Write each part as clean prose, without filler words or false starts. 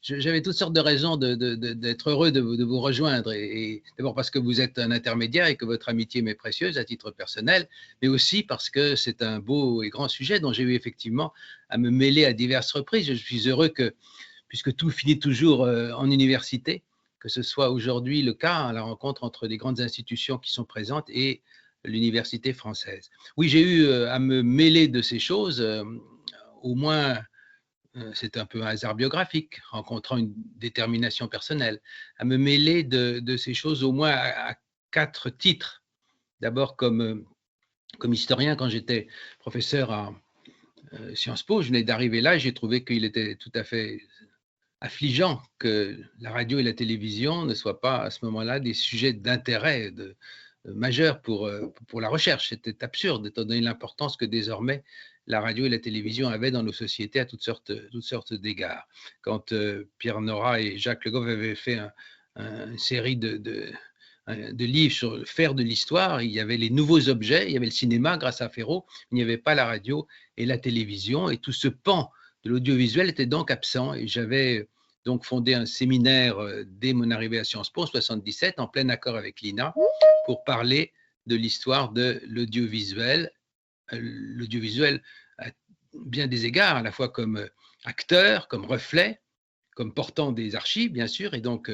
j'avais toutes sortes de raisons d'être heureux de vous rejoindre. Et d'abord parce que vous êtes un intermédiaire et que votre amitié m'est précieuse à titre personnel, mais aussi parce que c'est un beau et grand sujet dont j'ai eu effectivement à me mêler à diverses reprises. Je suis heureux que, puisque tout finit toujours en université, que ce soit aujourd'hui le cas à la rencontre entre des grandes institutions qui sont présentes et l'université française. Oui, j'ai eu à me mêler de ces choses, au moins, c'est un peu un hasard biographique, rencontrant une détermination personnelle, à me mêler de ces choses au moins à 4 titres. D'abord comme historien, quand j'étais professeur à Sciences Po, je venais d'arriver là et j'ai trouvé qu'il était tout à fait affligeant que la radio et la télévision ne soient pas à ce moment-là des sujets d'intérêt majeurs pour la recherche. C'était absurde étant donné l'importance que désormais la radio et la télévision avaient dans nos sociétés à toutes sortes d'égards. Quand Pierre Nora et Jacques Le Goff avaient fait une série de livres sur le faire de l'histoire, il y avait les nouveaux objets, il y avait le cinéma grâce à Ferro, il n'y avait pas la radio et la télévision, et tout ce pan de l'audiovisuel était donc absent. Et j'avais donc fondé un séminaire dès mon arrivée à Sciences Po en 77, en plein accord avec l'INA, pour parler de l'histoire de l'audiovisuel. L'audiovisuel à bien des égards, à la fois comme acteur, comme reflet, comme portant des archives, bien sûr, et donc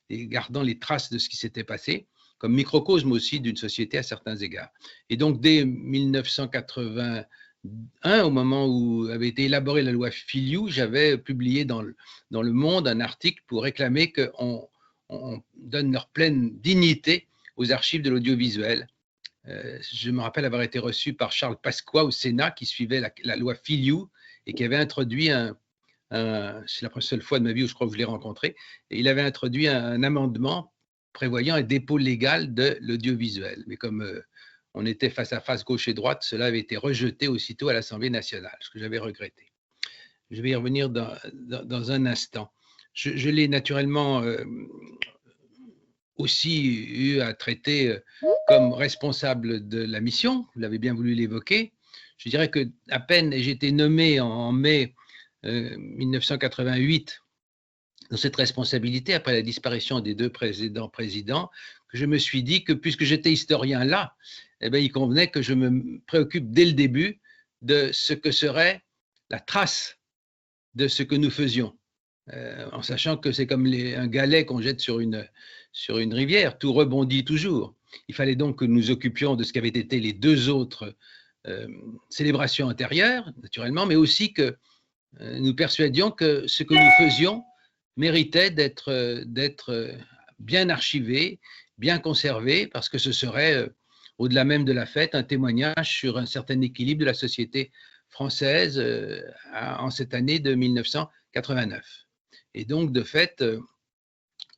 gardant les traces de ce qui s'était passé, comme microcosme aussi d'une société à certains égards. Et donc, dès 1981, au moment où avait été élaborée la loi Filiou, j'avais publié dans le Monde un article pour réclamer qu'on donne leur pleine dignité aux archives de l'audiovisuel. Je me rappelle avoir été reçu par Charles Pasqua au Sénat, qui suivait la loi Filiou et qui avait introduit c'est la seule fois de ma vie où je crois que je l'ai rencontré, et il avait introduit un amendement prévoyant un dépôt légal de l'audiovisuel. Mais comme on était face à face, gauche et droite, cela avait été rejeté aussitôt à l'Assemblée nationale, ce que j'avais regretté. Je vais y revenir dans un instant. Je l'ai naturellement aussi eu à traiter comme responsable de la mission, vous l'avez bien voulu l'évoquer. Je dirais que à peine j'ai été nommé en mai 1988 dans cette responsabilité, après la disparition des deux présidents, que je me suis dit que puisque j'étais historien là, eh bien, il convenait que je me préoccupe dès le début de ce que serait la trace de ce que nous faisions, en sachant que c'est comme un galet qu'on jette sur une rivière, tout rebondit toujours. Il fallait donc que nous occupions de ce qu'avaient été les deux autres célébrations antérieures, naturellement, mais aussi que nous persuadions que ce que nous faisions méritait d'être bien archivé, bien conservé, parce que ce serait, au-delà même de la fête, un témoignage sur un certain équilibre de la société française en cette année de 1989. Et donc, de fait,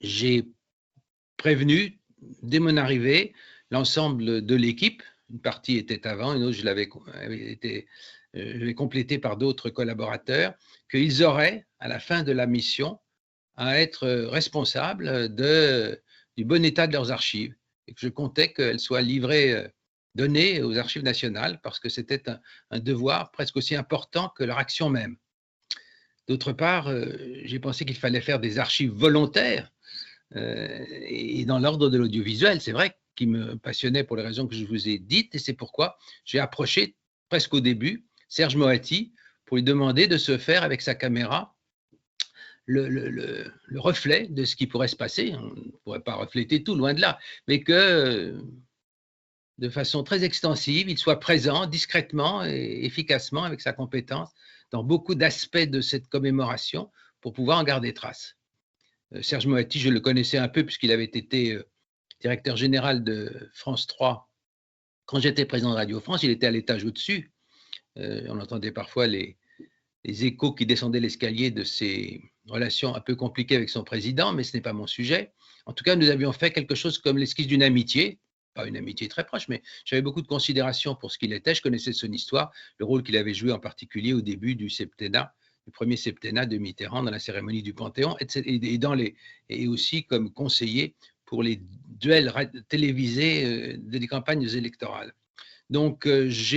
j'ai prévenu, dès mon arrivée, l'ensemble de l'équipe. Une partie était avant, une autre, je l'avais complété par d'autres collaborateurs, qu'ils auraient, à la fin de la mission, à être responsables du bon état de leurs archives, et que je comptais qu'elles soient livrées, données aux archives nationales, parce que c'était un devoir presque aussi important que leur action même. D'autre part, j'ai pensé qu'il fallait faire des archives volontaires, et dans l'ordre de l'audiovisuel, c'est vrai, qui me passionnait pour les raisons que je vous ai dites, et c'est pourquoi j'ai approché presque au début Serge Moati pour lui demander de se faire avec sa caméra le reflet de ce qui pourrait se passer. On ne pourrait pas refléter tout, loin de là, mais que de façon très extensive, il soit présent discrètement et efficacement avec sa compétence dans beaucoup d'aspects de cette commémoration pour pouvoir en garder trace. Serge Moati, je le connaissais un peu puisqu'il avait été directeur général de France 3 quand j'étais président de Radio France. Il était à l'étage au-dessus. On entendait parfois les échos qui descendaient l'escalier de ses relations un peu compliquées avec son président, mais ce n'est pas mon sujet. En tout cas, nous avions fait quelque chose comme l'esquisse d'une amitié, pas une amitié très proche, mais j'avais beaucoup de considération pour ce qu'il était. Je connaissais son histoire, le rôle qu'il avait joué en particulier au début du septennat, le premier septennat de Mitterrand dans la cérémonie du Panthéon, et aussi comme conseiller pour les duels télévisés des campagnes électorales. Donc, je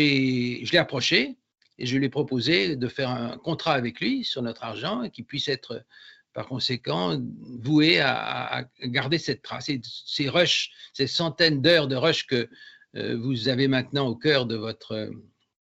l'ai approché et je lui ai proposé de faire un contrat avec lui sur notre argent et qu'il puisse être par conséquent, voué à garder cette trace. Et ces rushs, ces centaines d'heures de rushs que vous avez maintenant au cœur de votre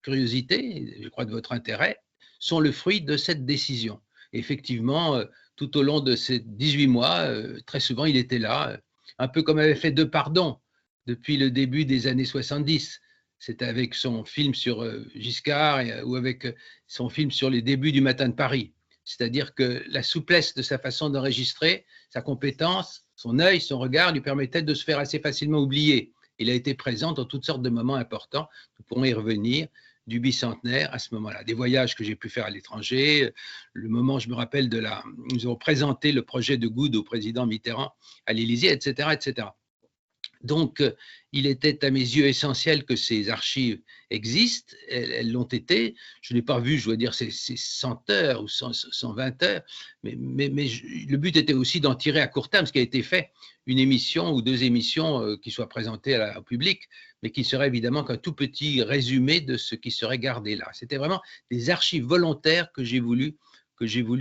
curiosité, je crois de votre intérêt, sont le fruit de cette décision. Et effectivement, tout au long de ces 18 mois, très souvent, il était là, un peu comme avait fait Depardon depuis le début des années 70. C'était avec son film sur Giscard ou avec son film sur les débuts du Matin de Paris. C'est-à-dire que la souplesse de sa façon d'enregistrer, sa compétence, son œil, son regard lui permettaient de se faire assez facilement oublier. Il a été présent dans toutes sortes de moments importants, nous pourrons y revenir, du bicentenaire à ce moment-là. Des voyages que j'ai pu faire à l'étranger, le moment, je me rappelle, nous avons présenté le projet de Goude au président Mitterrand à l'Élysée, etc., etc. Donc, il était à mes yeux essentiel que ces archives existent, elles l'ont été. Je n'ai pas vu, je dois dire, ces 100 heures ou 120 heures, mais le but était aussi d'en tirer à court terme, ce qui a été fait, une émission ou 2 émissions qui soient présentées au public, mais qui serait évidemment qu'un tout petit résumé de ce qui serait gardé là. C'était vraiment des archives volontaires que j'ai voulu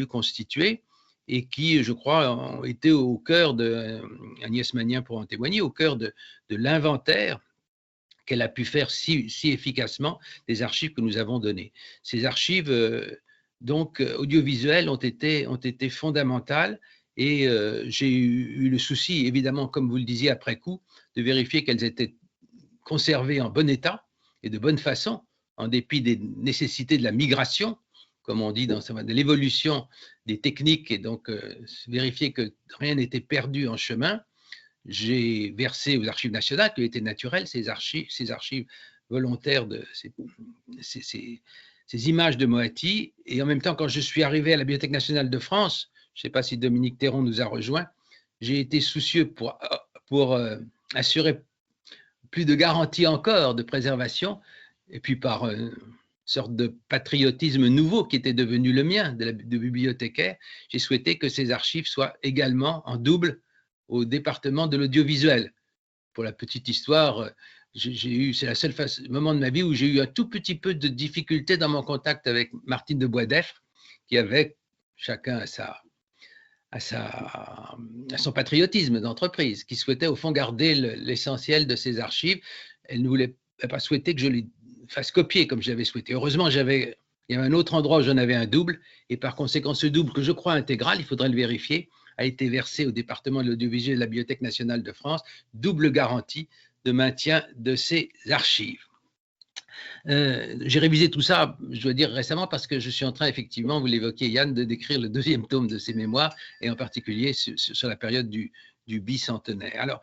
constituer et qui, je crois, ont été au cœur de, Agnès Magnin pour en témoigner, au cœur de l'inventaire qu'elle a pu faire si efficacement des archives que nous avons données. Ces archives, donc, audiovisuelles ont été fondamentales et j'ai eu le souci, évidemment, comme vous le disiez après coup, de vérifier qu'elles étaient conservées en bon état et de bonne façon, en dépit des nécessités de la migration, comme on dit, de l'évolution des techniques, et donc vérifier que rien n'était perdu en chemin. J'ai versé aux archives nationales, qui étaient naturelles, ces archives volontaires de ces images de Moatti. Et en même temps, quand je suis arrivé à la Bibliothèque nationale de France, je ne sais pas si Dominique Théron nous a rejoints, j'ai été soucieux pour assurer plus de garanties encore de préservation, et puis par sorte de patriotisme nouveau qui était devenu le mien de bibliothécaire, j'ai souhaité que ces archives soient également en double au département de l'audiovisuel. Pour la petite histoire, c'est la seule moment de ma vie où j'ai eu un tout petit peu de difficulté dans mon contact avec Martine de Boisdeffre, qui avait chacun à son patriotisme d'entreprise, qui souhaitait au fond garder l'essentiel de ses archives. Elle ne voulait pas souhaiter que je les fasse copier comme j'avais souhaité. Heureusement, il y avait un autre endroit où j'en avais un double, et par conséquent, ce double que je crois intégral, il faudrait le vérifier, a été versé au département de l'audiovisuel de la Bibliothèque nationale de France, double garantie de maintien de ces archives. J'ai révisé tout ça, je dois dire récemment, parce que je suis en train, effectivement, vous l'évoquiez Yann, de d'écrire le 2e tome de ces mémoires, et en particulier sur la période du bicentenaire. Alors,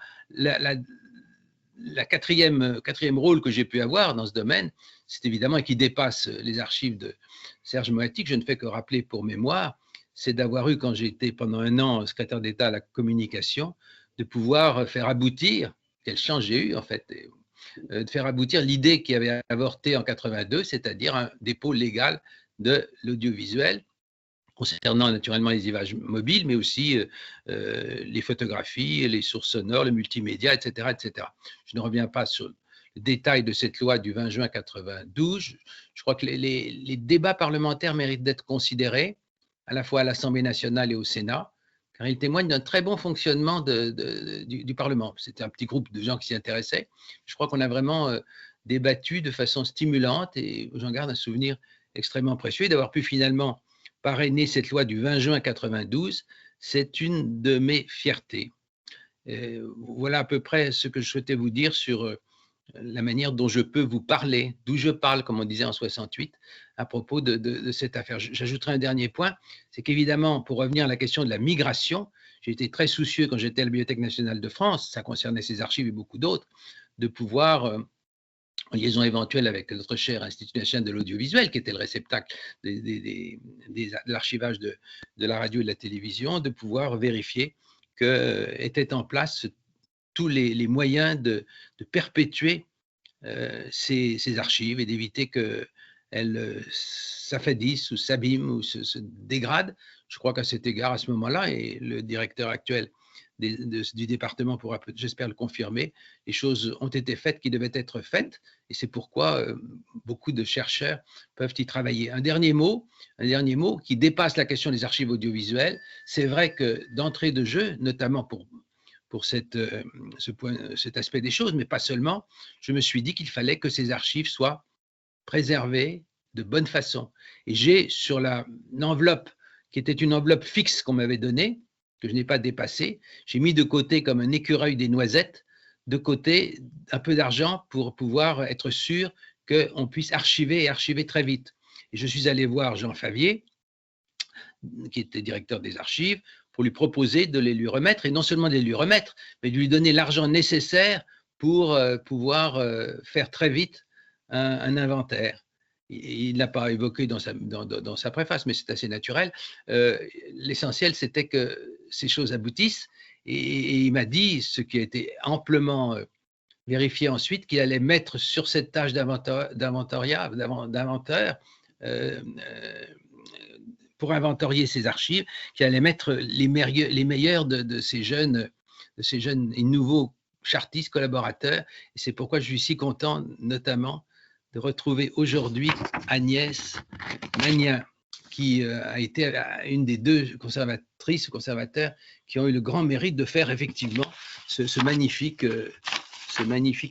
la quatrième rôle que j'ai pu avoir dans ce domaine, c'est évidemment, et qui dépasse les archives de Serge Moatti, que je ne fais que rappeler pour mémoire, c'est d'avoir eu, quand j'ai été pendant 1 an secrétaire d'État à la communication, de pouvoir faire aboutir, quelle chance j'ai eu en fait, de faire aboutir l'idée qui avait avorté en 82, c'est-à-dire un dépôt légal de l'audiovisuel, concernant naturellement les images mobiles, mais aussi les photographies, les sources sonores, le multimédia, etc., etc. Je ne reviens pas sur le détail de cette loi du 20 juin 92. Je crois que les débats parlementaires méritent d'être considérés, à la fois à l'Assemblée nationale et au Sénat, car ils témoignent d'un très bon fonctionnement du Parlement. C'était un petit groupe de gens qui s'y intéressaient. Je crois qu'on a vraiment débattu de façon stimulante, et j'en garde un souvenir extrêmement précieux d'avoir pu finalement parrainer cette loi du 20 juin 92, c'est une de mes fiertés. Voilà à peu près ce que je souhaitais vous dire sur la manière dont je peux vous parler, d'où je parle, comme on disait en 68, à propos de cette affaire. J'ajouterai un dernier point, c'est qu'évidemment, pour revenir à la question de la migration, j'ai été très soucieux quand j'étais à la Bibliothèque nationale de France, ça concernait ces archives et beaucoup d'autres, de pouvoir en liaison éventuelle avec notre cher Institut national de l'audiovisuel, qui était le réceptacle de l'archivage de la radio et de la télévision, de pouvoir vérifier qu'étaient en place tous les moyens de perpétuer ces archives et d'éviter qu'elles s'affadissent ou s'abîment ou se dégradent. Je crois qu'à cet égard, à ce moment-là, et le directeur actuel du département pourra, j'espère, le confirmer. Les choses ont été faites qui devaient être faites et c'est pourquoi beaucoup de chercheurs peuvent y travailler. Un dernier mot qui dépasse la question des archives audiovisuelles. C'est vrai que d'entrée de jeu, notamment pour cet aspect des choses, mais pas seulement, je me suis dit qu'il fallait que ces archives soient préservées de bonne façon. Et j'ai sur l'enveloppe, qui était une enveloppe fixe qu'on m'avait donnée, que je n'ai pas dépassée, j'ai mis de côté comme un écureuil des noisettes, de côté un peu d'argent pour pouvoir être sûr qu'on puisse archiver et archiver très vite. Et je suis allé voir Jean Favier, qui était directeur des archives, pour lui proposer de les lui remettre, et non seulement de les lui remettre, mais de lui donner l'argent nécessaire pour pouvoir faire très vite un inventaire. Il ne l'a pas évoqué dans sa préface, mais c'est assez naturel. L'essentiel, c'était que ces choses aboutissent, et il m'a dit, ce qui a été amplement vérifié ensuite, qu'il allait mettre sur cette tâche d'inventaire, pour inventorier ces archives, qui allait mettre les meilleurs de ces jeunes et nouveaux chartistes collaborateurs. Et c'est pourquoi je suis si content, notamment, de retrouver aujourd'hui Agnès Magnin, qui a été une des 2 conservatrices ou conservateurs qui ont eu le grand mérite de faire effectivement ce magnifique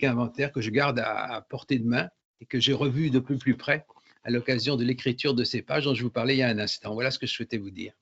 inventaire que je garde à portée de main et que j'ai revu de plus près à l'occasion de l'écriture de ces pages dont je vous parlais il y a un instant. Voilà ce que je souhaitais vous dire.